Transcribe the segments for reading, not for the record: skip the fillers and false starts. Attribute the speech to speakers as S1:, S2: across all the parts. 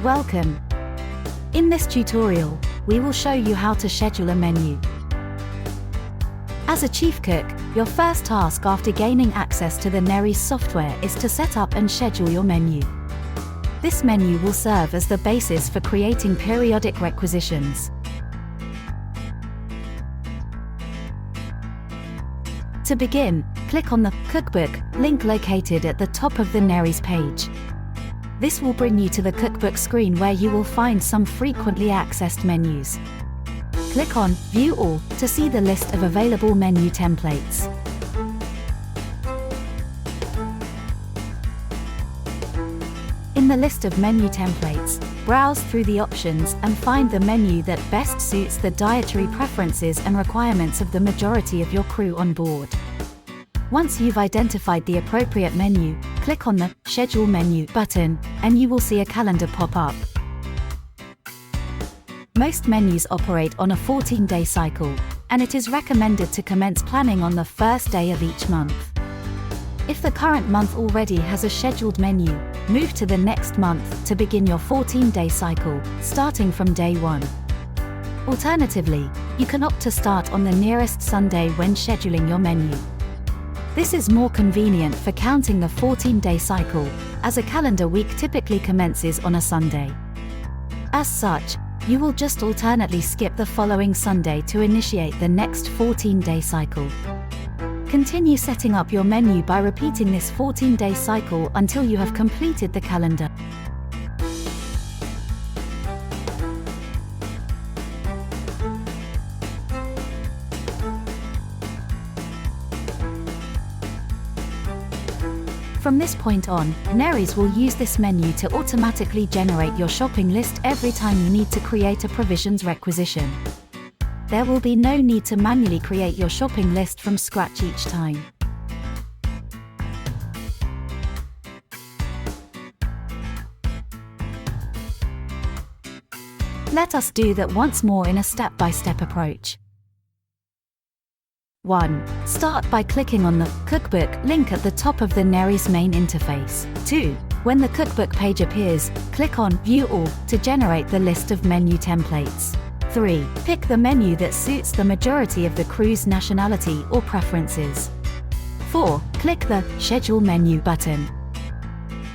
S1: Welcome! In this tutorial, we will show you how to schedule a menu. As a chief cook, your first task after gaining access to the NERIS software is to set up and schedule your menu. This menu will serve as the basis for creating periodic requisitions. To begin, click on the Cookbook link located at the top of the NERIS page. This will bring you to the cookbook screen where you will find some frequently accessed menus. Click on View All to see the list of available menu templates. In the list of menu templates, browse through the options and find the menu that best suits the dietary preferences and requirements of the majority of your crew on board. Once you've identified the appropriate menu, click on the Schedule Menu button, and you will see a calendar pop up. Most menus operate on a 14-day cycle, and it is recommended to commence planning on the first day of each month. If the current month already has a scheduled menu, move to the next month to begin your 14-day cycle, starting from day 1. Alternatively, you can opt to start on the nearest Sunday when scheduling your menu. This is more convenient for counting the 14-day cycle, as a calendar week typically commences on a Sunday. As such, you will just alternately skip the following Sunday to initiate the next 14-day cycle. Continue setting up your menu by repeating this 14-day cycle until you have completed the calendar. From this point on, NERIS will use this menu to automatically generate your shopping list every time you need to create a provisions requisition. There will be no need to manually create your shopping list from scratch each time. Let us do that once more in a step-by-step approach. 1. Start by clicking on the Cookbook link at the top of the NERIS main interface. 2. When the cookbook page appears, click on View All to generate the list of menu templates. 3. Pick the menu that suits the majority of the crew's nationality or preferences. 4. Click the Schedule Menu button.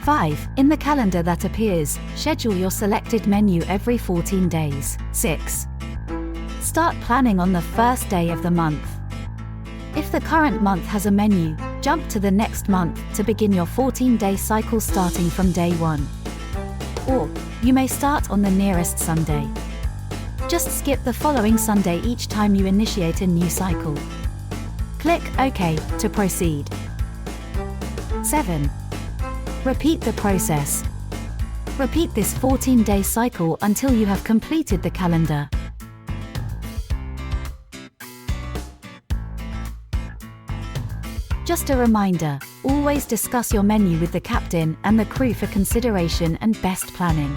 S1: 5. In the calendar that appears, schedule your selected menu every 14 days. 6. Start planning on the first day of the month. If the current month has a menu, jump to the next month to begin your 14-day cycle starting from day 1. Or, you may start on the nearest Sunday. Just skip the following Sunday each time you initiate a new cycle. Click OK to proceed. 7. Repeat the process. Repeat this 14-day cycle until you have completed the calendar. Just a reminder, always discuss your menu with the captain and the crew for consideration and best planning.